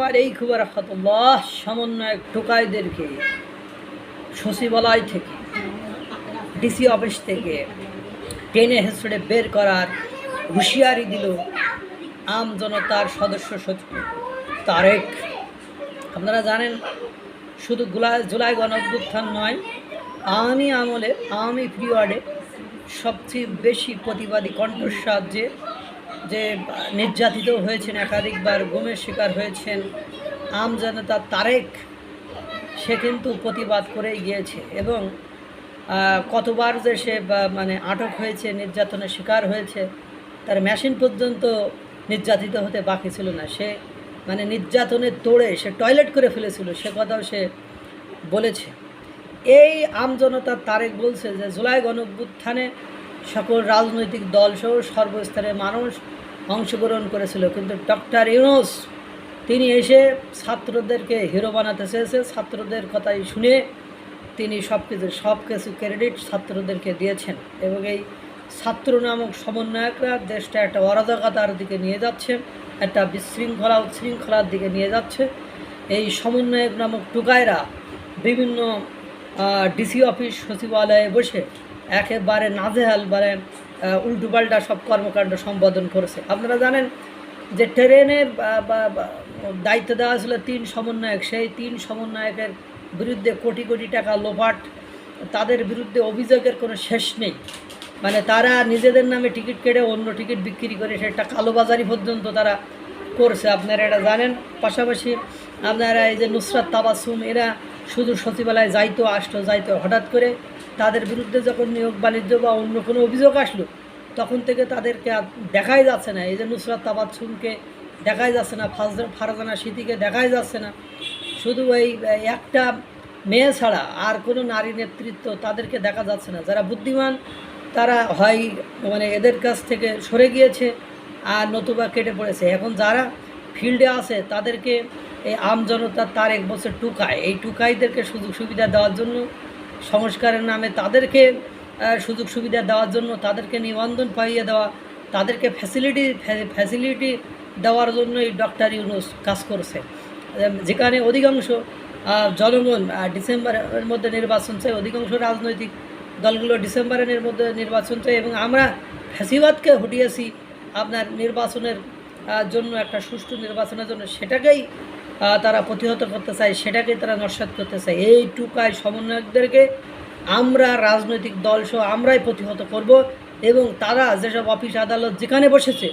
আলাইকুম ওয়া রাহমাতুল্লাহ। সমন্বয়ক টোকাইদেরকে সচিবালয় থেকে, ডিসি অফিস থেকে টেনে হেঁচড়ে বের করার হুঁশিয়ারি দিল আম জনতার সদস্য সচিব তারেক। আপনারা জানেন, শুধু জুলাই গণঅভ্যুত্থান নয়, আওয়ামী আমলে, আওয়ামী পিরিয়ডে সবচেয়ে বেশি প্রতিবাদী কণ্ঠস্বর যে নির্যাতিত হয়েছেন, একাধিকবার গুমের শিকার হয়েছেন আম জনতা তারেক, সে কিন্তু প্রতিবাদ করেই গিয়েছে। এবং কতবার যে সে আটক হয়েছে, নির্যাতনের শিকার হয়েছে, তার মেশিন পর্যন্ত নির্যাতিত হতে বাকি ছিল না। সে নির্যাতনের তোড়ে সে টয়লেট করে ফেলেছিল, সে কথাও সে বলেছে। এই আম জনতা তারেক বলছে যে জুলাই গণঅভ্যুত্থানে সকল রাজনৈতিক দলসহ সর্বস্তরের মানুষ অংশগ্রহণ করেছিল, কিন্তু ডক্টর ইউনূস তিনি এসে ছাত্রদেরকে হিরো বানাতে চেয়েছে। ছাত্রদের কথাই শুনে তিনি সব কিছু ক্রেডিট ছাত্রদেরকে দিয়েছেন। এবং এই ছাত্র নামক সমন্বয়করা দেশটা একটা অরাজকতার দিকে নিয়ে যাচ্ছে, একটা উচ্ছৃঙ্খলার দিকে নিয়ে যাচ্ছে। এই সমন্বয়ক নামক টুকাইরা বিভিন্ন ডিসি অফিস, সচিবালয়ে বসে একেবারে নাজেহাল উল্টোপাল্টা সব কর্মকাণ্ড সম্পাদন করেছে। আপনারা জানেন যে ট্রেনের দায়িত্ব দেওয়া ছিল 3 সমন্বয়ক। সেই 3 সমন্বয়কের বিরুদ্ধে কোটি কোটি টাকা লোপাট, তাদের বিরুদ্ধে অভিযোগের কোনো শেষ নেই। তারা নিজেদের নামে টিকিট কেটে অন্য টিকিট বিক্রি করে সেটা কালোবাজারি পর্যন্ত তারা করছে, আপনারা এটা জানেন। পাশাপাশি আপনারা এই যে নুসরাত তাবাসসুম, এরা শুধু সচিবালয়ে যাইতো হঠাৎ করে তাদের বিরুদ্ধে যখন নিয়োগ বাণিজ্য বা অন্য কোনো অভিযোগ আসলো, তখন থেকে তাদেরকে দেখাই যাচ্ছে না। এই যে নুসরাত তাবাসসুমকে দেখাই যাচ্ছে না, ফারজানা সিদ্দিকে দেখাই যাচ্ছে না। শুধু এই একটা মেয়ে ছাড়া আর কোনো নারী নেতৃত্ব তাদেরকে দেখা যাচ্ছে না। যারা বুদ্ধিমান তারা হয় এদের কাছ থেকে সরে গিয়েছে, আর নতুবা কেটে পড়েছে। এখন যারা ফিল্ডে আছে তাদেরকে এই আম জনতা তারেক বছর টুকায়, এই টুকাইদেরকে সুযোগ সুবিধা দেওয়ার জন্য, সংস্কারের নামে তাদেরকে সুযোগ সুবিধা দেওয়ার জন্য, তাদেরকে নিবন্ধন পাইয়ে দেওয়া, তাদেরকে ফ্যাসিলিটি দেওয়ার জন্য এই ডক্টর ইউনূস কাজ করছে। যেখানে অধিকাংশ জনগণ ডিসেম্বরের মধ্যে নির্বাচন চাই, অধিকাংশ রাজনৈতিক দলগুলো ডিসেম্বরের মধ্যে নির্বাচন চাই, এবং আমরা ফ্যাসিবাদকে হটিয়েছি আপনার নির্বাচনের জন্য, একটা সুষ্ঠু নির্বাচনের জন্য। সেটাকেই তারা প্রতিহত করতে চায়, সেটাকেই তারা নস্যাৎ করতে চায়। এই টুকাই সমন্বয়কদেরকে আমরা রাজনৈতিক দলসহ আমরাই প্রতিহত করব, এবং তারা যেসব অফিস আদালত যেখানে বসেছে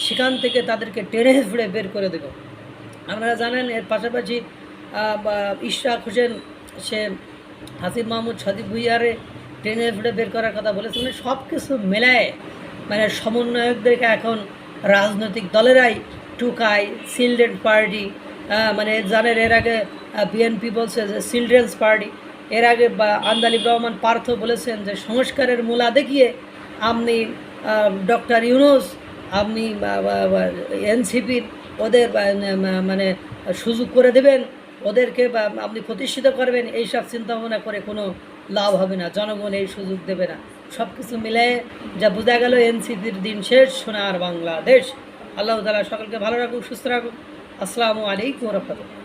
সেখান থেকে তাদেরকে টেনে হিঁচড়ে বের করে দেব। আপনারা জানেন, এর পাশাপাশি ইশরাক হোসেন, সে হাসিব মাহমুদ, সজীব ভুইয়ারে টেনে হিঁচড়ে বের করার কথা বলেছে। সব কিছু মেলায় সমন্বয়কদেরকে এখন রাজনৈতিক দলেরাই টুকায়। চিলড্রেন পার্টি, জানেন, এর আগে বিএনপি বলছে যে চিলড্রেন্স পার্টি, এর আগে আন্দালিব রহমান পার্থ বলেছেন যে সংস্কারের মূলা দেখিয়ে আপনি ডক্টর ইউনূস, আপনি এনসিপির ওদের সুযোগ করে দেবেন, ওদেরকে আপনি প্রতিষ্ঠিত করবেন। এইসব চিন্তাভাবনা করে কোনো লাভ হবে না, জনগণ এই সুযোগ দেবে না। সব কিছু মিলে যা বোঝা গেল, এনসিপির দিন শেষ, সোনার বাংলাদেশ। আল্লাহ তাআলা সকলকে ভালো রাখুক, সুস্থ রাখুক। আসসালামু আলাইকুম ওয়া রাহমাতুল্লাহ।